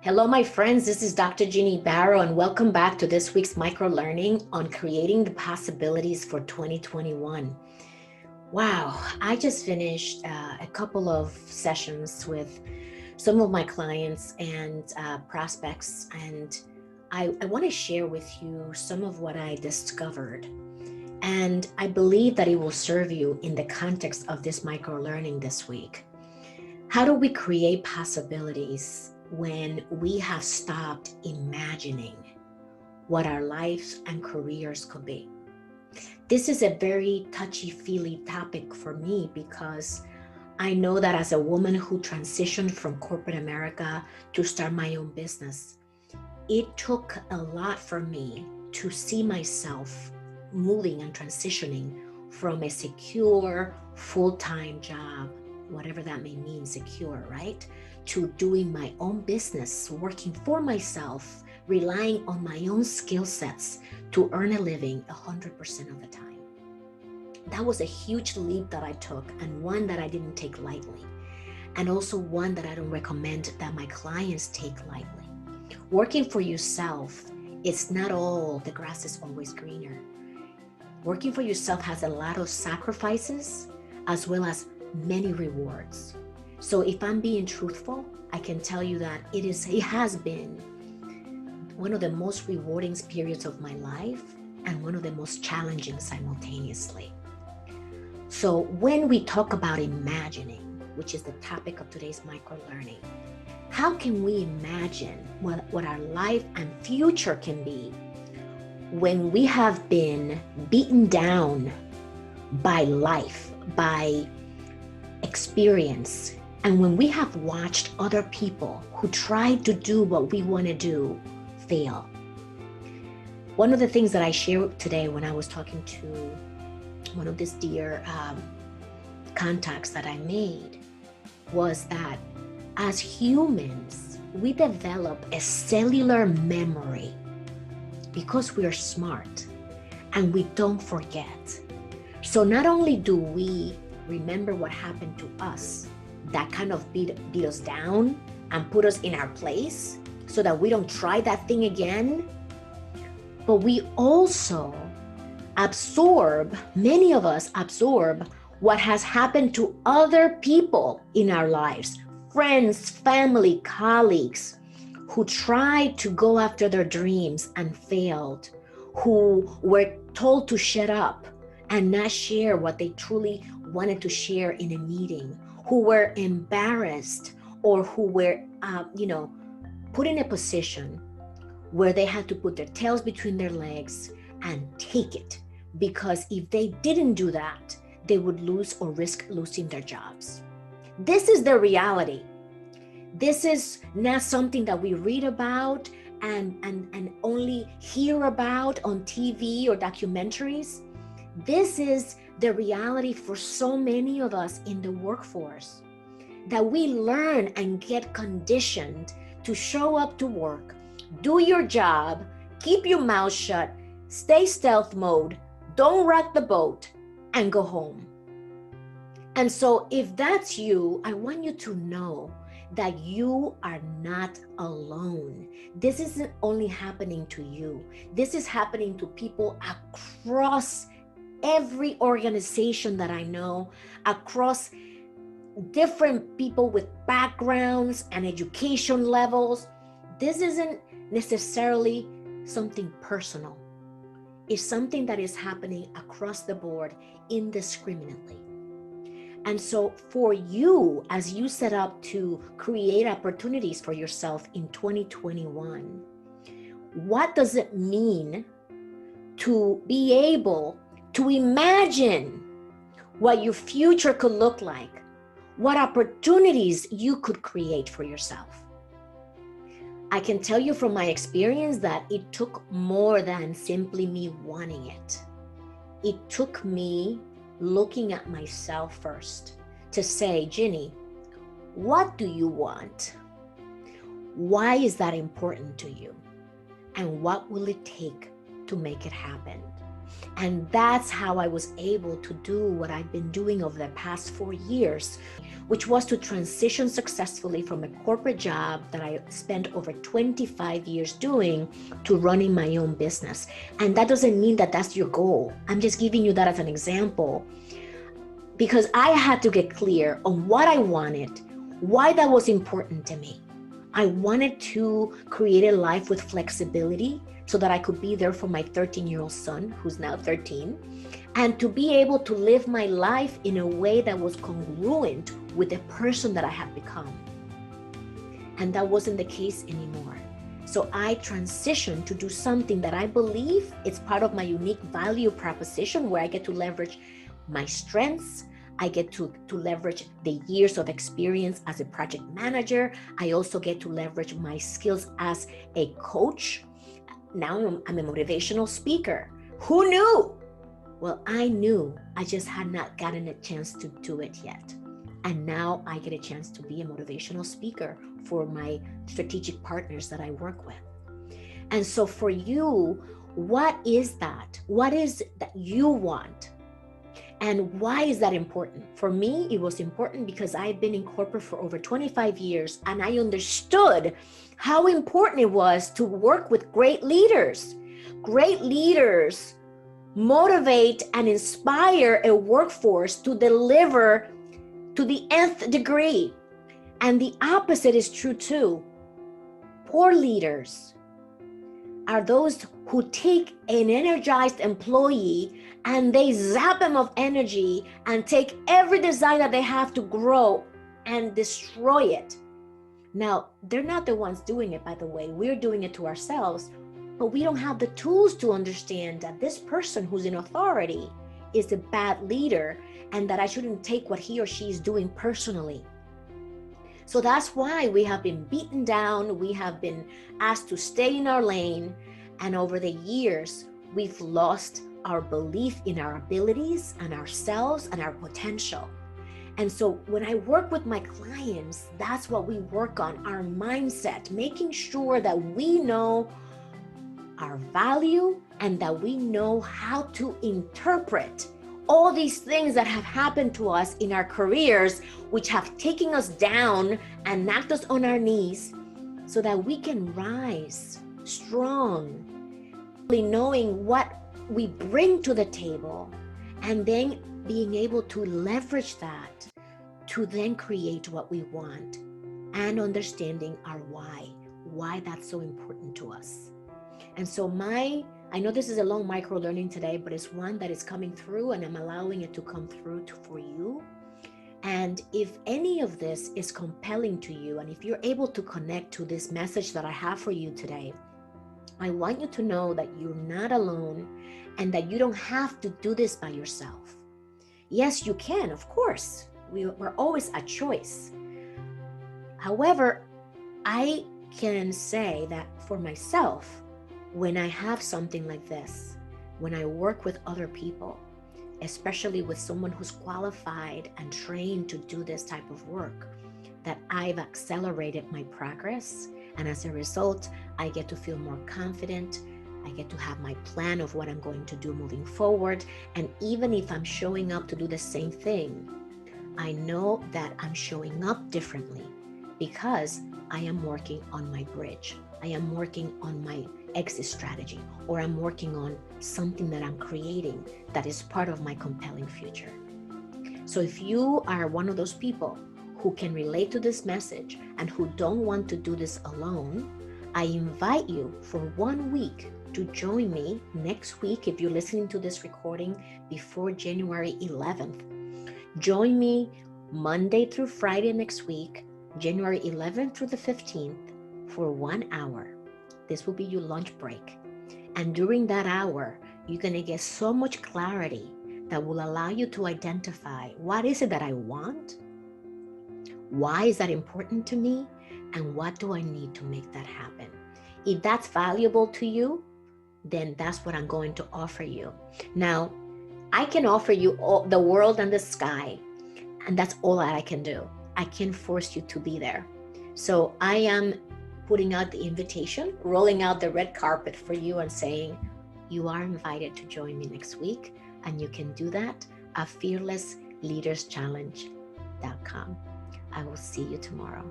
Hello, my friends. This is Dr. Ginny Barrow, and welcome back to this week's micro learning on creating the possibilities for 2021. Wow, I just finished a couple of sessions with some of my clients and prospects, and I want to share with you some of what I discovered. And I believe that it will serve you in the context of this micro learning this week. How do we create possibilities when we have stopped imagining what our lives and careers could be? This is a very touchy-feely topic for me because I know that as a woman who transitioned from corporate America to start my own business, it took a lot for me to see myself moving and transitioning from a secure full-time job, whatever that may mean, secure, right? To doing my own business, working for myself, relying on my own skill sets to earn a living 100% of the time. That was a huge leap that I took, and one that I didn't take lightly, and also one that I don't recommend that my clients take lightly. Working for yourself, it's not all the grass is always greener. Working for yourself has a lot of sacrifices as well as many rewards. So if I'm being truthful, I can tell you that it has been one of the most rewarding periods of my life and one of the most challenging simultaneously. So when we talk about imagining, which is the topic of today's micro learning, how can we imagine what our life and future can be when we have been beaten down by life, by experience, and when we have watched other people who tried to do what we want to do fail? One of the things that I shared today when I was talking to one of these dear contacts that I made was that as humans, we develop a cellular memory because we are smart and we don't forget. So not only do we remember what happened to us that kind of beat us down and put us in our place so that we don't try that thing again, but we also many of us absorb what has happened to other people in our lives, friends, family, colleagues, who tried to go after their dreams and failed, who were told to shut up and not share what they truly wanted to share in a meeting, who were embarrassed or who were, put in a position where they had to put their tails between their legs and take it, because if they didn't do that, they would lose or risk losing their jobs. This is the reality. This is not something that we read about and only hear about on TV or documentaries. This is the reality for so many of us in the workforce, that we learn and get conditioned to show up to work, do your job, keep your mouth shut, stay stealth mode, don't rock the boat, and go home. And so if that's you, I want you to know that you are not alone. This isn't only happening to you. This is happening to people across every organization that I know, across different people with backgrounds and education levels. This isn't necessarily something personal. It's something that is happening across the board indiscriminately. And so for you, as you set up to create opportunities for yourself in 2021, what does it mean to be able to imagine what your future could look like, what opportunities you could create for yourself? I can tell you from my experience that it took more than simply me wanting it. It took me looking at myself first to say, Ginny, what do you want? Why is that important to you? And what will it take to make it happen? And that's how I was able to do what I've been doing over the past 4 years, which was to transition successfully from a corporate job that I spent over 25 years doing to running my own business. And that doesn't mean that that's your goal. I'm just giving you that as an example, because I had to get clear on what I wanted, why that was important to me. I wanted to create a life with flexibility so that I could be there for my 13-year-old son, who's now 13, and to be able to live my life in a way that was congruent with the person that I have become. And that wasn't the case anymore. So I transitioned to do something that I believe is part of my unique value proposition, where I get to leverage my strengths. I get to leverage the years of experience as a project manager. I also get to leverage my skills as a coach. Now I'm a motivational speaker. Who knew? Well, I knew. I just had not gotten a chance to do it yet. And now I get a chance to be a motivational speaker for my strategic partners that I work with. And so for you, what is that? What is it that you want? And why is that important? For me, it was important because I've been in corporate for over 25 years, and I understood how important it was to work with great leaders. Great leaders motivate and inspire a workforce to deliver to the nth degree. And the opposite is true too. Poor leaders are those who take an energized employee and they zap them of energy and take every desire that they have to grow and destroy it. Now, they're not the ones doing it, by the way. We're doing it to ourselves, but we don't have the tools to understand that this person who's in authority is a bad leader and that I shouldn't take what he or she is doing personally. So that's why we have been beaten down. We have been asked to stay in our lane. And over the years, we've lost our belief in our abilities and ourselves and our potential. And so when I work with my clients, that's what we work on, our mindset, making sure that we know our value and that we know how to interpret all these things that have happened to us in our careers, which have taken us down and knocked us on our knees, so that we can rise strong, knowing what we bring to the table, and then being able to leverage that to then create what we want, and understanding our why that's so important to us. And so I know this is a long micro learning today, but it's one that is coming through, and I'm allowing it to come through for you. And if any of this is compelling to you, and if you're able to connect to this message that I have for you today, I want you to know that you're not alone and that you don't have to do this by yourself. Yes, you can, of course. We're always a choice. However, I can say that for myself, when I have something like this, when I work with other people, especially with someone who's qualified and trained to do this type of work, that I've accelerated my progress. And as a result, I get to feel more confident. I get to have my plan of what I'm going to do moving forward. And even if I'm showing up to do the same thing, I know that I'm showing up differently because I am working on my bridge. I am working on my exit strategy, or I'm working on something that I'm creating that is part of my compelling future. So if you are one of those people who can relate to this message and who don't want to do this alone, I invite you for 1 week to join me next week. If you're listening to this recording before January 11th, join me Monday through Friday next week, January 11th through the 15th, for 1 hour. This will be your lunch break. And during that hour, you're going to get so much clarity that will allow you to identify what is it that I want, why is that important to me, and what do I need to make that happen. If that's valuable to you, then that's what I'm going to offer you. Now, I can offer you all, the world and the sky, and that's all that I can do. I can't force you to be there. So I am putting out the invitation, rolling out the red carpet for you and saying, you are invited to join me next week, and you can do that at fearlessleaderschallenge.com. I will see you tomorrow.